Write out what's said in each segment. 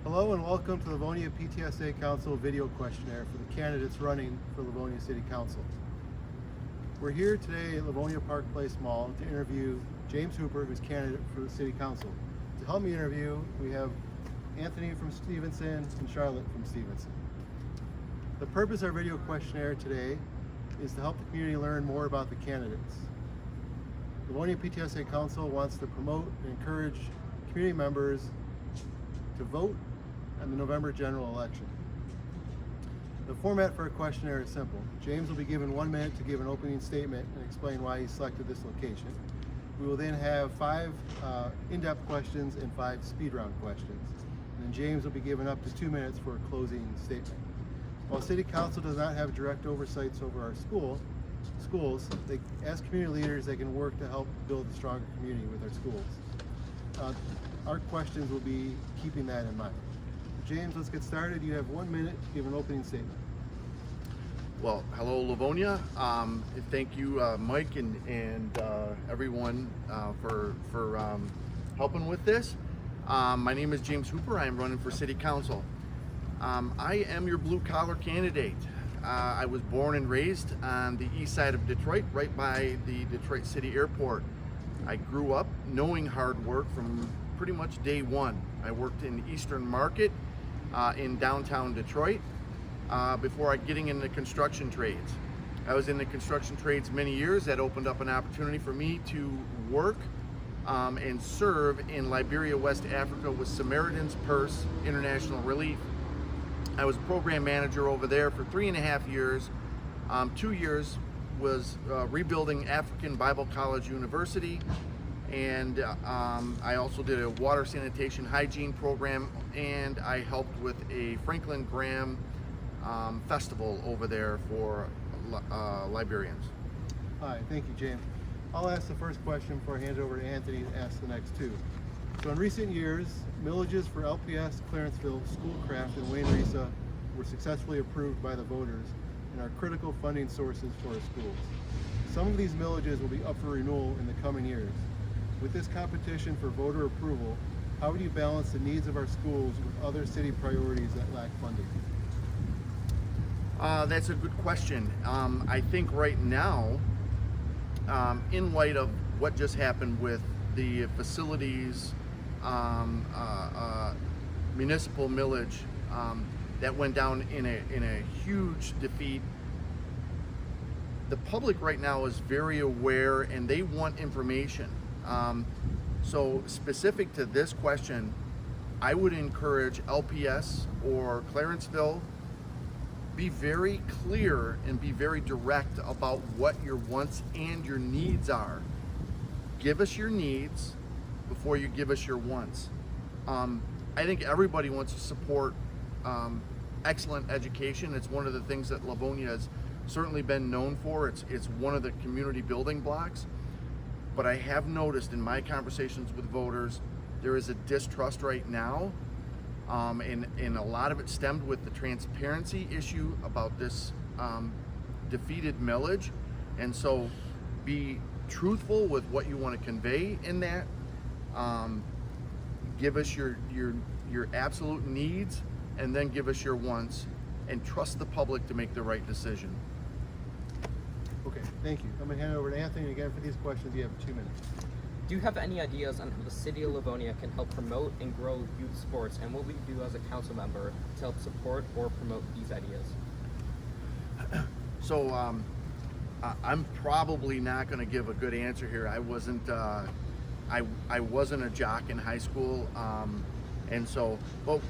Hello and welcome to the Livonia PTSA Council video questionnaire for the candidates running for Livonia City Council. We're here today at Livonia Park Place Mall to interview James Hooper, who's candidate for the City Council. To help me interview, we have Anthony from Stevenson and Charlotte from Stevenson. The purpose of our video questionnaire today is to help the community learn more about the candidates. The Livonia PTSA Council wants to promote and encourage community members to vote in the November general election. The format for a questionnaire is simple. James will be given 1 minute to give an opening statement and explain why he selected this location. We will then have 5 in-depth questions and 5 speed round questions. And then James will be given up to 2 minutes for a closing statement. While City Council does not have direct oversights over our schools, as community leaders, they can work to help build a stronger community with our schools. Our questions will be keeping that in mind. James, let's get started. You have 1 minute to give an opening statement. Well, hello Livonia. Thank you, Mike and everyone for helping with this. My name is James Hooper. I am running for City Council. I am your blue collar candidate. I was born and raised on the east side of Detroit, right by the Detroit City Airport. I grew up knowing hard work from pretty much day one. I worked in Eastern Market in downtown Detroit before getting into construction trades. I was in the construction trades many years. That opened up an opportunity for me to work and serve in Liberia, West Africa with Samaritan's Purse International Relief. I was program manager over there for 3.5 years. 2 years was rebuilding African Bible College University, and I also did a water sanitation hygiene program, and I helped with a Franklin Graham festival over there for Liberians. All right, thank you, James. I'll ask the first question before I hand it over to Anthony to ask the next 2. So in recent years, millages for LPS, Clarenceville, Schoolcraft, and Wayne Risa were successfully approved by the voters and are critical funding sources for our schools. Some of these millages will be up for renewal in the coming years. With this competition for voter approval, how would you balance the needs of our schools with other city priorities that lack funding? That's a good question. I think right now, in light of what just happened with the facilities municipal millage that went down in a huge defeat, the public right now is very aware and they want information. So specific to this question, I would encourage LPS or Clarenceville, be very clear and be very direct about what your wants and your needs are. Give us your needs before you give us your wants. I think everybody wants to support excellent education. It's one of the things that Livonia has certainly been known for. It's one of the community building blocks. But I have noticed in my conversations with voters, there is a distrust right now, and a lot of it stemmed with the transparency issue about this defeated millage. And so be truthful with what you want to convey in that. Give us your absolute needs, and then give us your wants, and trust the public to make the right decision. Okay, thank you. I'm going to hand it over to Anthony again for these questions. You have 2 minutes. Do you have any ideas on how the City of Livonia can help promote and grow youth sports, and what will you do as a council member to help support or promote these ideas? So I'm probably not going to give a good answer here. I wasn't a jock in high school, and so, well,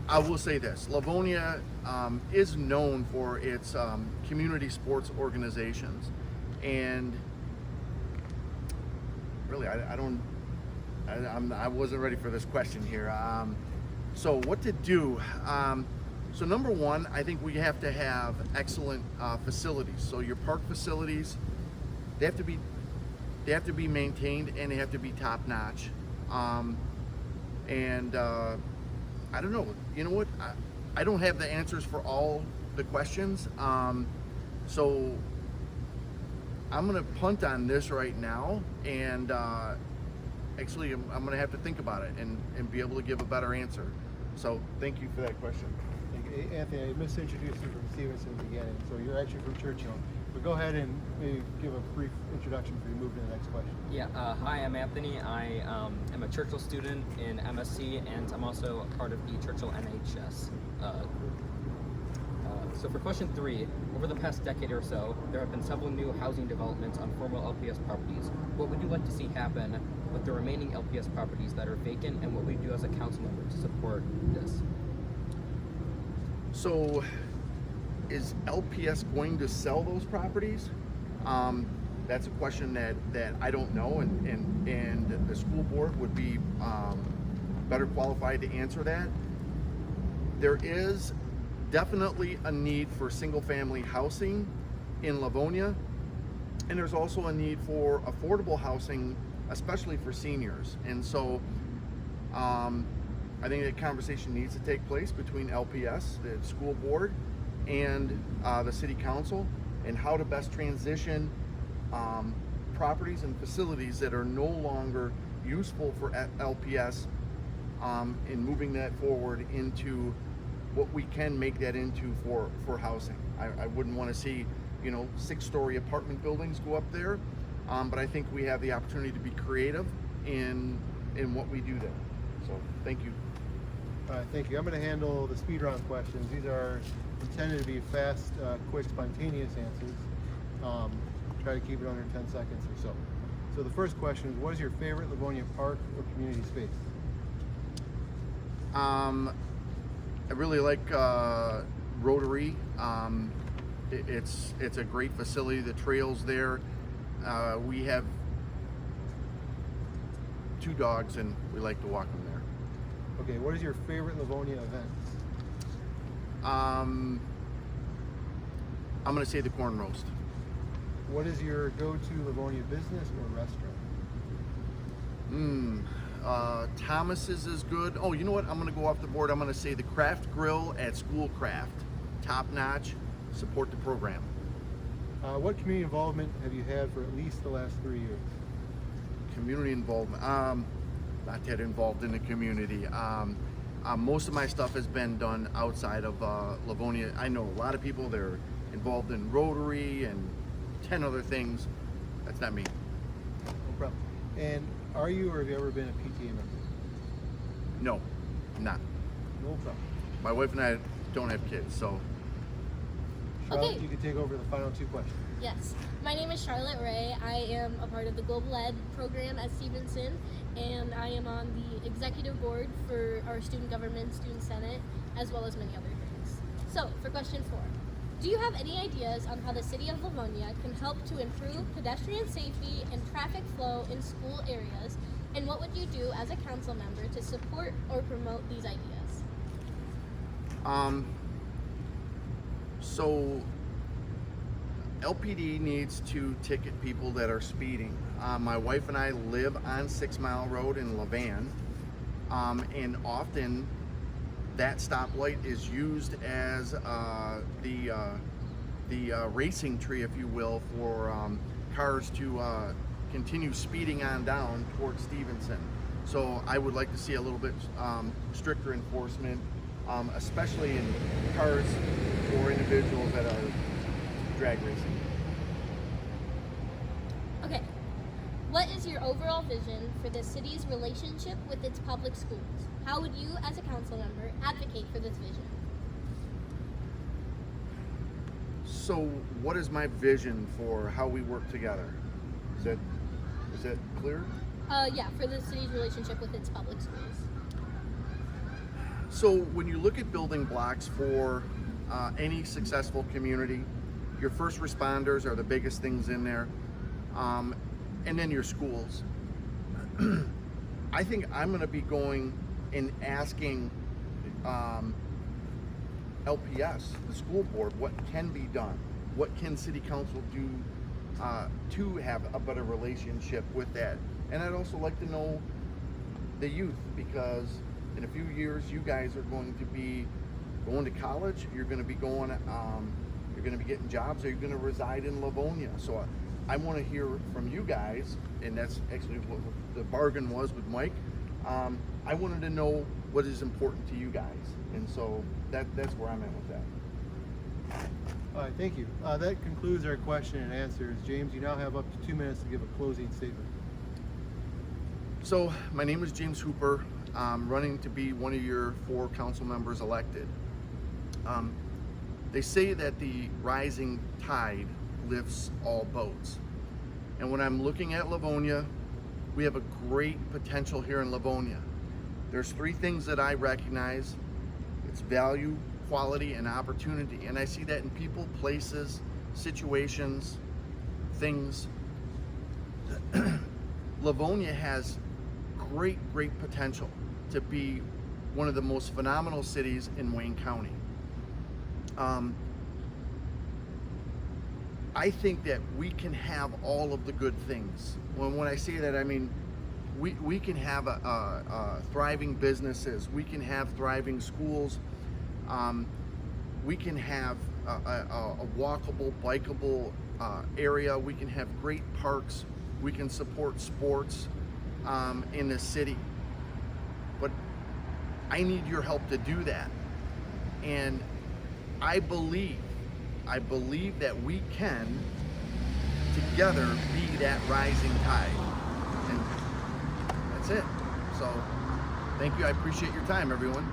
I will say this: Livonia is known for its community sports organizations, and really, I wasn't ready for this question here. So what to do? So number one, I think we have to have excellent facilities. So your park facilities, they have to be maintained, and they have to be top notch. I don't know. You know what? I don't have the answers for all the questions. So I'm gonna punt on this right now, and actually, I'm going to have to think about it and be able to give a better answer. So thank you for that question. Anthony, I misintroduced you from Stevenson in the beginning, so you're actually from Churchill. But go ahead and maybe give a brief introduction before you move to the next question. Yeah, hi, I'm Anthony. I am a Churchill student in MSc, and I'm also a part of the Churchill NHS group. So for question 3, over the past decade or so, there have been several new housing developments on former LPS properties. What would you like to see happen with the remaining LPS properties that are vacant, and what would you do as a council member to support this? So is LPS going to sell those properties? That's a question that I don't know, and the school board would be better qualified to answer that. There is definitely a need for single-family housing in Livonia, and there's also a need for affordable housing, especially for seniors. And so I think that conversation needs to take place between LPS, the school board, and the city council, and how to best transition properties and facilities that are no longer useful for LPS, and moving that forward into what we can make that into for housing. I wouldn't want to see, 6-story apartment buildings go up there, but I think we have the opportunity to be creative in what we do there. So thank you. All right, thank you. I'm going to handle the speed round questions. These are intended to be fast, quick, spontaneous answers. Try to keep it under 10 seconds or so. So the first question is, what is your favorite Livonia park or community space? I really like Rotary. It's a great facility. The trails there. We have 2 dogs, and we like to walk them there. Okay, what is your favorite Livonia event? I'm going to say the corn roast. What is your go-to Livonia business or restaurant? Thomas's is good. Oh, you know what? I'm going to go off the board. I'm going to say the Craft Grill at Schoolcraft. Top notch. Support the program. What community involvement have you had for at least the last 3 years? Community involvement. Not that involved in the community. Most of my stuff has been done outside of Livonia. I know a lot of people that are involved in Rotary and 10 other things. That's not me. No problem. And are you or have you ever been a PTA member? No, I'm not. No problem. My wife and I don't have kids, so. Charlotte, Okay. you can take over the final 2 questions. Yes. My name is Charlotte Ray. I am a part of the Global Ed program at Stevenson, and I am on the executive board for our student government, student senate, as well as many other things. So, for question 4, do you have any ideas on how the city of Livonia can help to improve pedestrian safety and traffic flow in school areas, and what would you do as a council member to support or promote these ideas? So LPD needs to ticket people that are speeding. My wife and I live on 6 Mile Road in Levan, and often that stoplight is used as the racing tree, if you will, for cars to continue speeding on down towards Stevenson. So I would like to see a little bit stricter enforcement, especially in cars or individuals that are drag racing. Okay. What is your overall vision for the city's relationship with its public schools? How would you, as a council member, advocate for this vision? So what is my vision for how we work together? Is that clear? Yeah, for the city's relationship with its public schools. So when you look at building blocks for any successful community, your first responders are the biggest things in there, and then your schools. I think I'm going to be going and asking LPS, the school board, what can be done? What can city council do to have a better relationship with that? And I'd also like to know the youth, because in a few years you guys are going to be going to college, you're going to be going, you're going to be getting jobs, or you're going to reside in Livonia. So I want to hear from you guys, and that's actually what the bargain was with Mike. I wanted to know what is important to you guys, and so that's where I'm at with that. All right, thank you. That concludes our question and answers. James, you now have up to 2 minutes to give a closing statement. So my name is James Hooper. I'm running to be one of your 4 council members elected. They say that the rising tide lifts all boats. And when I'm looking at Livonia, we have a great potential here in Livonia. There's 3 things that I recognize. It's value, quality, and opportunity. And I see that in people, places, situations, things. Livonia has great potential to be one of the most phenomenal cities in Wayne County. I think that we can have all of the good things. When I say that, I mean we can have thriving businesses, we can have thriving schools, we can have a walkable, bikeable area, we can have great parks, we can support sports in the city. But I need your help to do that. And I believe that we can together be that rising tide. And that's it. So thank you. I appreciate your time, everyone.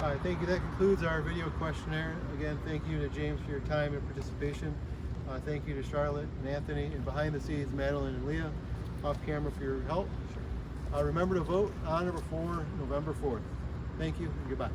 All right, thank you. That concludes our video questionnaire. Again, thank you to James for your time and participation. Thank you to Charlotte and Anthony, and behind the scenes, Madeline and Leah, off camera, for your help. Remember to vote on or before November 4th. Thank you and goodbye.